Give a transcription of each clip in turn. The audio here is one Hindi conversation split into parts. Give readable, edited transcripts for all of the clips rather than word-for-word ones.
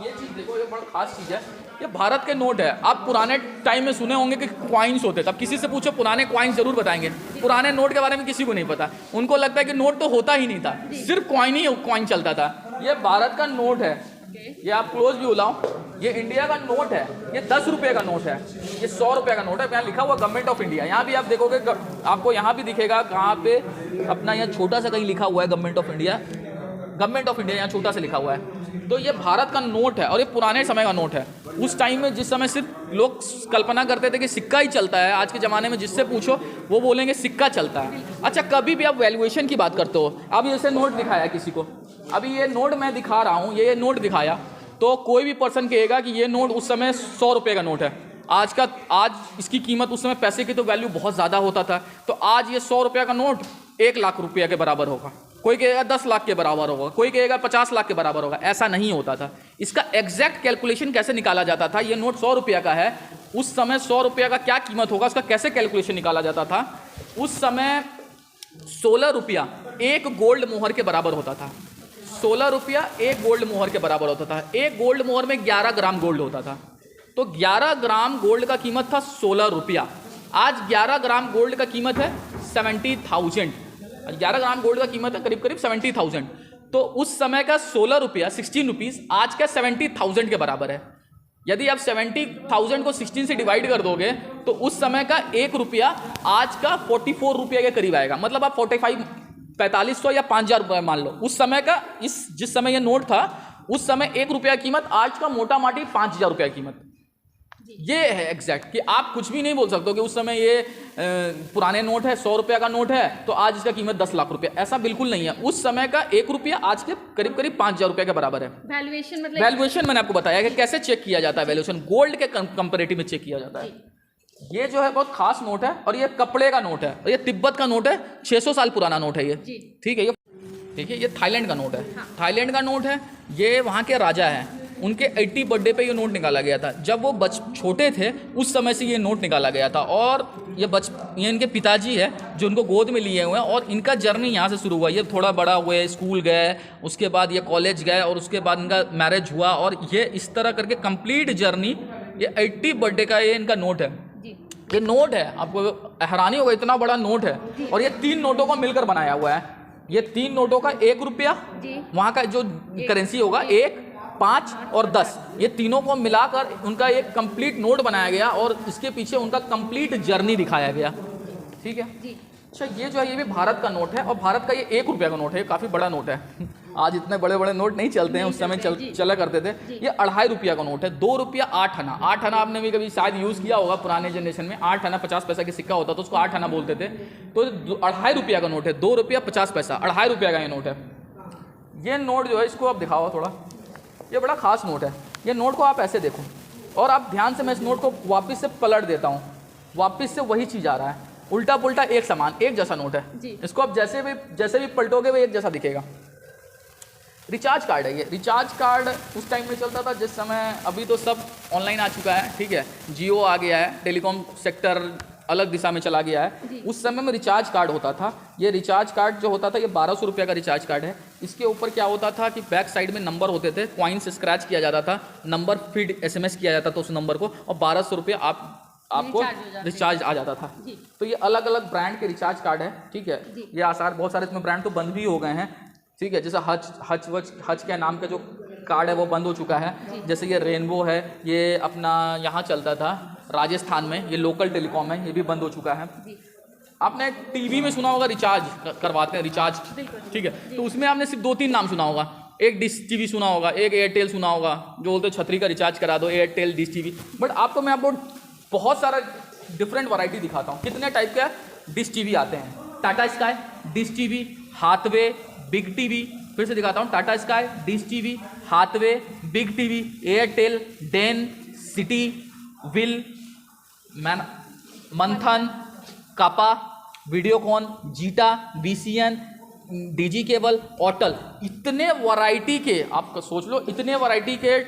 ये चीज़ देखो, ये बड़ा खास चीज़ है, ये भारत के नोट है। आप पुराने टाइम में सुने होंगे कि क्वाइंस होते थे, अब किसी से पूछो पुराने क्वाइंस जरूर बताएंगे। पुराने नोट के बारे में किसी को नहीं पता, उनको लगता है कि नोट तो होता ही नहीं था, सिर्फ क्वाइन ही क्वाइन चलता था। ये भारत का नोट है, ये आप क्लोज भी बुलाओ, ये इंडिया का नोट है, ये 10 रुपये का नोट है, ये 100 रुपये का नोट है। यहाँ लिखा हुआ गवर्नमेंट ऑफ इंडिया, यहाँ भी आप देखोगे, आपको यहाँ भी दिखेगा कहाँ पे अपना, यहाँ छोटा सा कहीं लिखा हुआ है government of India, government of India यहाँ छोटा सा लिखा हुआ है। तो ये भारत का नोट है और ये पुराने समय का नोट है। उस टाइम में जिस समय सिर्फ लोग कल्पना करते थे कि सिक्का ही चलता है, आज के ज़माने में जिससे पूछो वो बोलेंगे सिक्का चलता है। अच्छा, कभी भी आप वैल्यूएशन की बात करते हो, अब जैसे नोट दिखाया किसी को, अभी ये नोट मैं दिखा रहा हूँ, ये नोट दिखाया, तो कोई भी पर्सन कहेगा कि ये नोट उस समय 100 रुपये का नोट है। आज इसकी कीमत, उस समय पैसे की तो वैल्यू बहुत ज़्यादा होता था, तो आज ये 100 रुपये का नोट 1 लाख रुपये के बराबर होगा, कोई कहेगा 10 लाख के बराबर होगा, कोई कहेगा 50 लाख के बराबर होगा। ऐसा नहीं होता था। इसका एग्जैक्ट कैलकुलेशन कैसे निकाला जाता था, ये नोट 100 रुपये का है, उस समय 100 रुपये का क्या कीमत होगा, उसका कैसे कैलकुलेशन निकाला जाता था। उस समय 16 रुपया 1 गोल्ड मोहर के बराबर होता था। 16 रुपया 1 गोल्ड मोहर के बराबर होता था। 1 गोल्ड मोहर में 11 ग्राम गोल्ड होता था, तो 11 ग्राम गोल्ड का कीमत था 16 रुपया। आज 11 ग्राम गोल्ड का कीमत है 70,000। 11 ग्राम गोल्ड का कीमत है करीब करीब 70,000। तो उस समय का 16 रुपया 16 रुपीज़ आज का 70,000 के बराबर है। यदि आप 70,000 को 16 से डिवाइड कर दोगे तो उस समय का 1 रुपया आज का 44 रुपये के करीब आएगा। मतलब आप 4500 या 5,000 रुपये मान लो। उस समय का, जिस समय ये नोट था, उस समय 1 रुपया कीमत, आज का मोटा माटी 5,000 रुपये कीमत। ये है एग्जैक्ट कि आप कुछ भी नहीं बोल सकते कि उस समय ये पुराने नोट है, 100 रुपये का नोट है, तो आज इसका कीमत 10 लाख रुपया। ऐसा बिल्कुल नहीं है। उस समय का 1 रुपया आज के करीब करीब 5,000 रुपये के बराबर है। वैल्यूएशन मतलब, वैल्यूएशन मैंने आपको बताया कि कैसे चेक किया जाता है। वैल्यूएशन गोल्ड के कंपैरेटिव में चेक किया जाता है। ये जो है बहुत खास नोट है और ये कपड़े का नोट है और ये तिब्बत का नोट है। 600 साल पुराना नोट है ये, ठीक है। ये देखिए, ये थाईलैंड का नोट है। थाईलैंड का नोट है। ये वहाँ के राजा हैं, उनके 80 बर्थडे पे ये नोट निकाला गया था। जब वो छोटे थे उस समय से ये नोट निकाला गया था। और ये इनके पिताजी है जो उनको गोद में लिए हुए हैं और इनका जर्नी यहाँ से शुरू हुआ। ये थोड़ा बड़ा हुए, स्कूल गए, उसके बाद ये कॉलेज गए और उसके बाद इनका मैरिज हुआ और ये इस तरह करके कंप्लीट जर्नी, ये 80 बर्थडे का ये इनका नोट है। ये नोट है, आपको हैरानी होगा, इतना बड़ा नोट है और ये 3 नोटों को मिलकर बनाया हुआ है। ये 3 नोटों का 1 रुपया, वहाँ का जो करेंसी होगा 1, 5 और 10, ये तीनों को मिलाकर उनका एक कंप्लीट नोट बनाया गया और इसके पीछे उनका कंप्लीट जर्नी दिखाया गया। ठीक है। अच्छा, ये जो है ये भी भारत का नोट है और भारत का ये 1 रुपया का नोट है। काफ़ी बड़ा नोट है। आज इतने बड़े बड़े नोट नहीं चलते हैं, उस समय चला करते थे। ये 2.5 रुपया का नोट है। 2 रुपया 8 आना। 8 आना आपने भी कभी शायद यूज़ किया होगा पुराने जनरेशन में। 8 आना 50 पैसा की सिक्का होता तो उसको 8 आना बोलते थे। तो 2.5 रुपया का नोट है। 2 रुपया 50 पैसा, 2.5 रुपया का ये नोट है। ये नोट जो है इसको आप दिखाओ थोड़ा, ये बड़ा खास नोट है। ये नोट को आप ऐसे देखो और आप ध्यान से, मैं इस नोट को वापस से पलट देता हूँ, वापस से वही चीज़ आ रहा है, उल्टा पुल्टा एक समान, एक जैसा नोट है। इसको आप जैसे भी पलटोगे वो एक जैसा दिखेगा। रिचार्ज कार्ड है ये। रिचार्ज कार्ड उस टाइम में चलता था जिस समय, अभी तो सब ऑनलाइन आ चुका है, ठीक है, जियो आ गया है, टेलीकॉम सेक्टर अलग दिशा में चला गया है। उस समय में रिचार्ज कार्ड होता था। ये रिचार्ज कार्ड जो होता था ये 1200 रुपये का रिचार्ज कार्ड है। इसके ऊपर क्या होता था कि बैक साइड में नंबर होते थे, कॉइन से स्क्रैच किया जाता था, नंबर फीड SMS किया जाता था उस नंबर को और 1200 रुपये आपको रिचार्ज आ जाता था। तो ये अलग अलग ब्रांड के रिचार्ज कार्ड है, ठीक है। ये आसार बहुत सारे इसमें ब्रांड तो बंद भी हो गए हैं, ठीक है। जैसे हज के नाम का जो कार्ड है वो बंद हो चुका है। जैसे ये रेनबो है, ये अपना यहाँ चलता था राजस्थान में, ये लोकल टेलीकॉम है, ये भी बंद हो चुका है। आपने टीवी में सुना होगा रिचार्ज करवाते हैं, रिचार्ज, ठीक है। तो उसमें आपने सिर्फ 2-3 नाम सुना होगा। एक डिश टीवी सुना होगा, एक एयरटेल सुना होगा, जो बोलते छतरी का रिचार्ज करा दो, एयरटेल डिश टीवी। बट मैं आपको बहुत सारा डिफरेंट वैरायटी दिखाता हूँ। कितने टाइप के डिश टीवी आते हैं। Tata Sky, Dish TV, Hathway, Big TV. फिर से दिखाता हूँ, Tata Sky, Dish TV, Hathway, Big TV, Airtel, Den, Siti, विल, मंथन, कापा, वीडियोकॉन, जीटा, BCN, DG केबल, ऑटल। इतने वैरायटी के, आप सोच लो, इतने वैरायटी के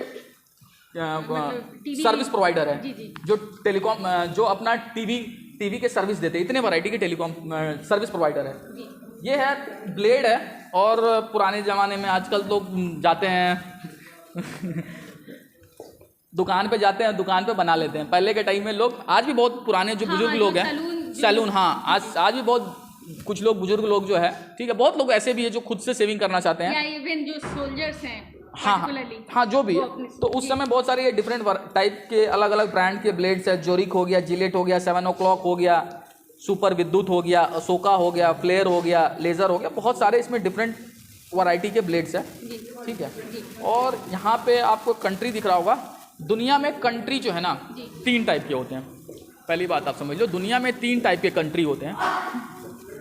सर्विस प्रोवाइडर है जो टेलीकॉम, जो अपना टीवी के सर्विस देते हैं। इतने वैरायटी के टेलीकॉम सर्विस प्रोवाइडर है। ये है ब्लेड है। और पुराने ज़माने में, आजकल लोग जाते हैं दुकान पे जाते हैं, दुकान पे बना लेते हैं। पहले के टाइम में लोग, आज भी बहुत पुराने जो बुजुर्ग लोग हैं, सैलून, हाँ आज भी बहुत कुछ लोग बुजुर्ग लोग जो है, ठीक है, बहुत लोग ऐसे भी है जो खुद से सेविंग करना चाहते हैं, या इवन जो सोल्जर्स हैं, हाँ जो भी है। तो उस समय बहुत सारे ये डिफरेंट टाइप के अलग अलग ब्रांड के ब्लेड्स है, जोरिक हो गया, जिलेट हो गया, 7 o'clock हो गया, सुपर विद्युत हो गया, अशोका हो गया, फ्लेयर हो गया, लेज़र हो गया, बहुत सारे इसमें डिफरेंट वैरायटी के ब्लेड्स है, ठीक है। और यहाँ पे आपको कंट्री दिख रहा होगा। दुनिया में कंट्री जो है ना 3 टाइप के होते हैं। पहली बात आप समझ लो, दुनिया में 3 टाइप के कंट्री होते हैं।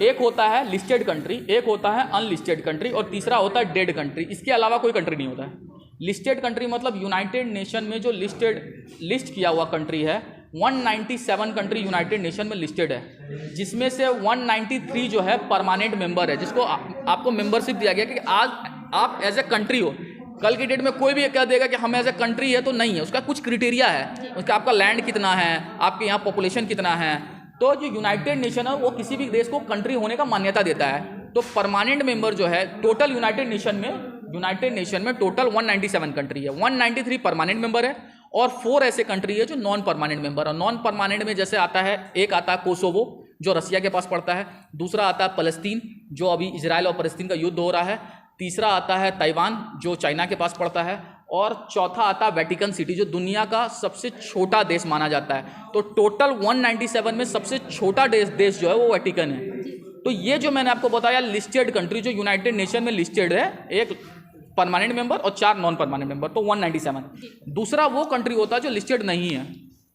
एक होता है लिस्टेड कंट्री, एक होता है अनलिस्टेड कंट्री, और तीसरा होता है डेड कंट्री। इसके अलावा कोई कंट्री नहीं होता है। लिस्टेड कंट्री मतलब यूनाइटेड नेशन में जो लिस्ट किया हुआ कंट्री है, 197 कंट्री यूनाइटेड नेशन में लिस्टेड है, जिसमें से 193 जो है परमानेंट मेंबर है, जिसको आपको मेंबरशिप दिया गया कि आज आप एज ए कंट्री हो। कल की डेट में कोई भी कह देगा कि हम एज ए कंट्री है, तो नहीं है, उसका कुछ क्राइटेरिया है, उसका आपका लैंड कितना है, आपके यहाँ पॉपुलेशन कितना है। तो जो यूनाइटेड नेशन है वो किसी भी देश को कंट्री होने का मान्यता देता है। तो परमानेंट मेंबर जो है टोटल यूनाइटेड नेशन में टोटल 197 कंट्री है, 193 परमानेंट मेंबर है, और 4 ऐसे कंट्री है जो नॉन परमानेंट मेंबर है। नॉन परमानेंट में जैसे आता है, एक आता है कोसोवो जो रसिया के पास पड़ता है, दूसरा आता है फलस्तीन जो अभी इजराइल और फलस्तीन का युद्ध हो रहा है, तीसरा आता है ताइवान जो चाइना के पास पड़ता है, और चौथा आता है वेटिकन सिटी जो दुनिया का सबसे छोटा देश माना जाता है। तो टोटल 197 में सबसे छोटा देश जो है वो वेटिकन है। तो ये जो मैंने आपको बताया लिस्टेड कंट्री जो यूनाइटेड नेशन में लिस्टेड है, एक परमानेंट मेंबर और 4 नॉन परमानेंट मेंबर, तो 197। दूसरा वो कंट्री होता है जो लिस्टेड नहीं है,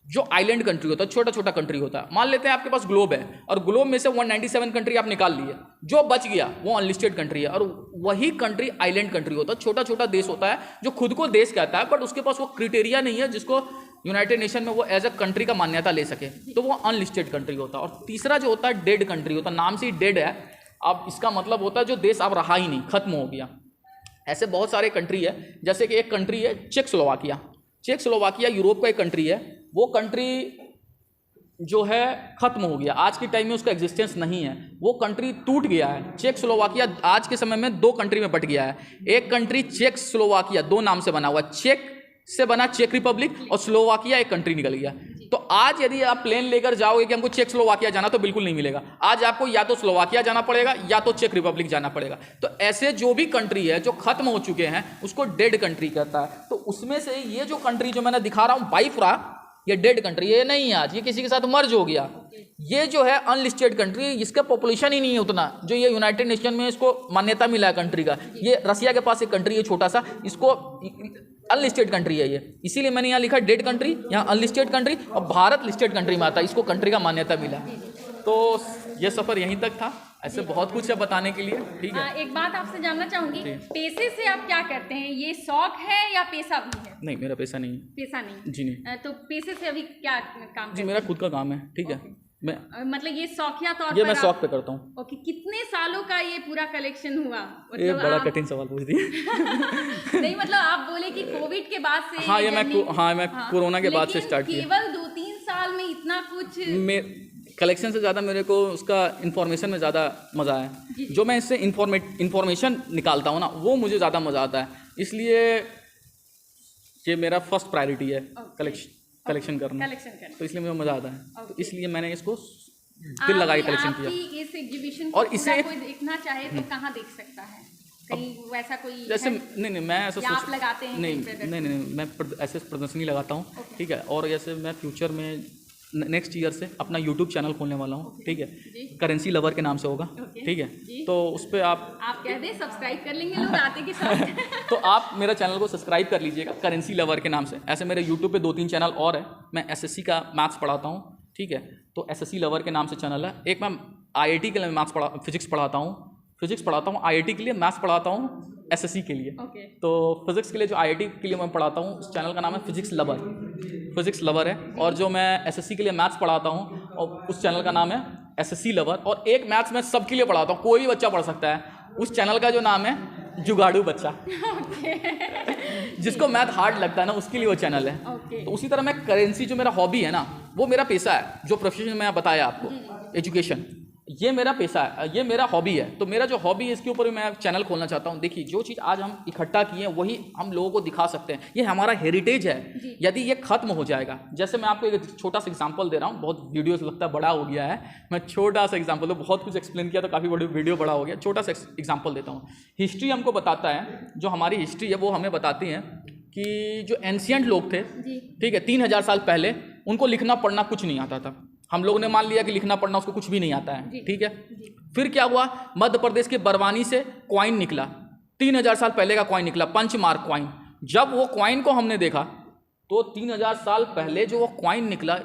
जो आइलैंड कंट्री होता है, छोटा छोटा कंट्री होता है। मान लेते हैं आपके पास ग्लोब है और ग्लोब में से 197 कंट्री आप निकाल लिए, जो बच गया वो अनलिस्टेड कंट्री है, और वही कंट्री आइलैंड कंट्री होता है, छोटा छोटा देश होता है जो खुद को देश कहता है, बट उसके पास वो क्राइटेरिया नहीं है जिसको यूनाइटेड नेशन में वो एज अ कंट्री का मान्यता ले सके, तो वो अनलिस्टेड कंट्री होता है। और तीसरा जो होता है डेड कंट्री होता है, नाम से ही डेड है, अब इसका मतलब होता है जो देश अब रहा ही नहीं, खत्म हो गया। ऐसे बहुत सारे कंट्री है, जैसे कि एक कंट्री है चेकोस्लोवाकिया यूरोप का एक कंट्री है, वो कंट्री जो है खत्म हो गया, आज के टाइम में उसका एग्जिस्टेंस नहीं है, वो कंट्री टूट गया है। चेकोस्लोवाकिया आज के समय में 2 कंट्री में बट गया है। एक कंट्री चेकोस्लोवाकिया 2 नाम से बना हुआ, चेक से बना चेक रिपब्लिक, और स्लोवाकिया एक कंट्री निकल गया। तो आज यदि आप प्लेन लेकर जाओगे कि हमको चेकोस्लोवाकिया जाना, तो बिल्कुल नहीं मिलेगा। आज आपको या तो स्लोवाकिया जाना पड़ेगा या तो चेक रिपब्लिक जाना पड़ेगा। तो ऐसे जो भी कंट्री है जो खत्म हो चुके हैं उसको डेड कंट्री कहता है। तो उसमें से ये जो कंट्री जो मैंने दिखा रहा हूँ बाईफ्रा, ये डेड कंट्री, ये नहीं है आज, ये किसी के साथ मर्ज हो गया। ये जो है अनलिस्टेड कंट्री, इसका पॉपुलेशन ही नहीं है उतना जो ये यूनाइटेड नेशन में इसको मान्यता मिला है कंट्री का। ये रसिया के पास एक कंट्री है छोटा सा, इसको अनलिस्टेड कंट्री है ये, इसीलिए मैंने यहाँ लिखा डेड कंट्री, यहाँ अनलिस्टेड कंट्री, और भारत लिस्टेड कंट्री में आता है, इसको कंट्री का मान्यता मिला। तो ये सफ़र यहीं तक था, ऐसे बहुत कुछ है बताने के लिए, ठीक है। एक बात आपसे जानना चाहूंगी, पैसे से आप क्या करते हैं? ये शौक है या पैसा भी है? नहीं, मेरा पैसा नहीं है। पैसा नहीं? जी नहीं। तो पैसे से अभी क्या काम? जी मेरा खुद का काम है, ठीक है। मैं मतलब ये शौकिया तौर पर, ये मैं शौक पे करता हूँ। ओके, कितने सालों का ये पूरा कलेक्शन हुआ? मतलब ये बड़ा कठिन सवाल पूछ दिया। नहीं मतलब आप बोले कि कोविड के बाद से, हाँ ये मैं कोरोना के बाद से स्टार्ट किया। केवल 2-3 साल में इतना कुछ? कलेक्शन से ज़्यादा मेरे को उसका इन्फॉर्मेशन में ज़्यादा मज़ा है। जो मैं इससे इन्फॉर्मेशन निकालता हूँ ना, वो मुझे ज़्यादा मज़ा आता है, इसलिए ये मेरा फर्स्ट प्रायोरिटी है कलेक्शन करना, तो इसलिए मुझे मज़ा आता है। तो इसलिए मैंने इसको दिल लगाई कलेक्शन किया। इस एग्जीबिशन और इसे कोई देखना चाहे तो कहाँ देख सकता है? कहीं वैसा कोई जैसे नहीं मैं ऐसा आप लगाते हैं? नहीं मैं ऐसे प्रदर्शनी लगाता हूँ, ठीक है। और जैसे मैं फ्यूचर में नेक्स्ट ईयर से अपना यूट्यूब चैनल खोलने वाला हूँ, ठीक है। करेंसी लवर के नाम से होगा, ठीक है। तो उस पर आप कह दें सब्सक्राइब कर लेंगे लोग आते के साथ। तो आप मेरा चैनल को सब्सक्राइब कर लीजिएगा करेंसी लवर के नाम से। ऐसे मेरे यूट्यूब पे 2-3 चैनल और है, मैं एसएससी का मैथ्स पढ़ाता हूँ, ठीक है। तो एसएससी लवर के नाम से चैनल है। एक मैं आईआईटी के लिए फिजिक्स पढ़ाता हूँ, आईआईटी के लिए मैथ्स पढ़ाता हूँ, एसएससी के लिए। तो फिजिक्स के लिए जो आईआईटी के लिए मैं पढ़ाता हूँ, उस चैनल का नाम है फिजिक्स लवर है। और जो मैं एसएससी के लिए मैथ्स पढ़ाता हूँ, और उस चैनल का नाम है एसएससी लवर। और एक मैथ्स मैं सबके लिए पढ़ाता हूँ, कोई भी बच्चा पढ़ सकता है। उस चैनल का जो नाम है जुगाड़ू बच्चा। जिसको मैथ हार्ड लगता है ना, उसके लिए वो चैनल है। तो उसी तरह मैं करेंसी, जो मेरा हॉबी है ना, वो मेरा पैसा है, जो प्रोफेशन मैं बताया आपको, एजुकेशन, ये मेरा पेशा है, ये मेरा हॉबी है। तो मेरा जो हॉबी है इसके ऊपर मैं चैनल खोलना चाहता हूँ। देखिए जो चीज़ आज हम इकट्ठा किए हैं वही हम लोगों को दिखा सकते हैं, ये हमारा हेरिटेज है। यदि ये खत्म हो जाएगा, जैसे मैं आपको एक छोटा सा एग्जांपल दे रहा हूँ, बहुत वीडियोस लगता है बड़ा हो गया है, मैं छोटा सा एग्जांपल, तो बहुत कुछ एक्सप्लेन किया तो काफ़ी बड़ी वीडियो बड़ा हो गया, छोटा सा एग्जांपल देता हूँ। हिस्ट्री हमको बताता है, जो हमारी हिस्ट्री है वो हमें बताती है कि जो एंशियंट लोग थे, ठीक है, 3000 साल पहले उनको लिखना पढ़ना कुछ नहीं आता था। हम लोगों ने मान लिया कि लिखना पढ़ना उसको कुछ भी नहीं आता है, ठीक है। फिर क्या हुआ, मध्य प्रदेश के बरवानी से कॉइन निकला, 3000 साल पहले का कॉइन निकला, पंचमार्क कॉइन। जब वो कॉइन को हमने देखा तो 3000 साल पहले जो वो कॉइन निकला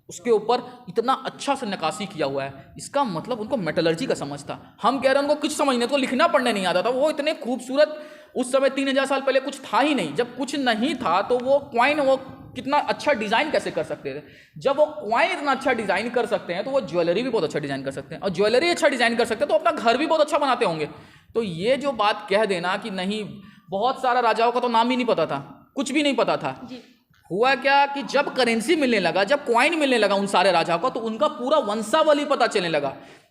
उसके ऊपर इतना अच्छा से नक्काशी किया हुआ है, इसका मतलब उनको मेटलर्जी का समझ था। हम कह रहे हैं उनको कुछ समझ नहीं, तो लिखना पढ़ने नहीं आता था। वो इतने खूबसूरत, उस समय 3000 साल पहले कुछ था ही नहीं। जब कुछ नहीं था तो वो कॉइन वो कितना अच्छा डिज़ाइन कैसे कर सकते थे। जब वो कॉइन इतना अच्छा डिज़ाइन कर सकते हैं तो वो ज्वेलरी भी बहुत अच्छा डिज़ाइन कर सकते हैं, और ज्वेलरी अच्छा डिज़ाइन कर सकते हैं तो अपना घर भी बहुत अच्छा बनाते होंगे। तो ये जो बात कह देना कि नहीं, बहुत सारा राजाओं का तो नाम ही नहीं पता था, कुछ भी नहीं पता था। हुआ क्या कि जब करेंसी मिलने लगा, जब कॉइन मिलने लगा उन सारे राजाओं को, तो उनका पूरा वंशावली पता चलने लगा।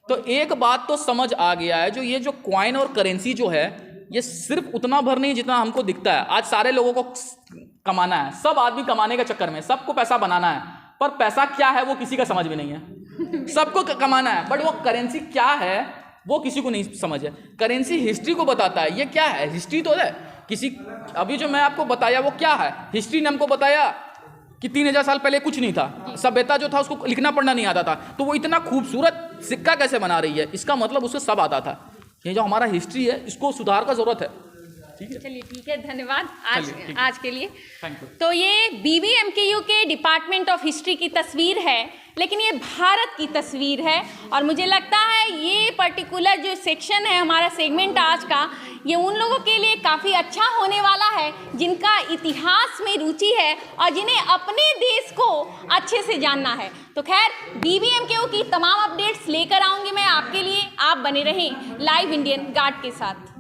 तो एक बात तो समझ आ गया है, जो ये जो कॉइन और करेंसी जो है ये सिर्फ उतना भर नहीं जितना हमको दिखता है। आज सारे लोगों को कमाना है, सब आदमी कमाने के चक्कर में, सबको पैसा बनाना है, पर पैसा क्या है वो किसी का समझ में नहीं है। सबको कमाना है, बट वो करेंसी क्या है वो किसी को नहीं समझ है। करेंसी हिस्ट्री को बताता है, ये क्या है, हिस्ट्री तो है किसी। अभी जो मैं आपको बताया वो क्या है, हिस्ट्री ने हमको बताया कि 3000 साल पहले कुछ नहीं था, सभ्यता जो था उसको लिखना पढ़ना नहीं आता था, तो वो इतना खूबसूरत सिक्का कैसे बना रही है, इसका मतलब उससे सब आता था। ये जो हमारा हिस्ट्री है इसको सुधार का जरूरत है। चलिए ठीक है, धन्यवाद आज के लिए। Thank you. तो ये BBMKU के डिपार्टमेंट ऑफ हिस्ट्री की तस्वीर है, लेकिन ये भारत की तस्वीर है। और मुझे लगता है ये पर्टिकुलर जो सेक्शन है, हमारा सेगमेंट आज का, ये उन लोगों के लिए काफ़ी अच्छा होने वाला है जिनका इतिहास में रुचि है और जिन्हें अपने देश को अच्छे से जानना है। तो खैर, BBMKU की तमाम अपडेट्स लेकर आऊँगी मैं आपके लिए, आप बने रहें लाइव इंडियन गार्ड के साथ।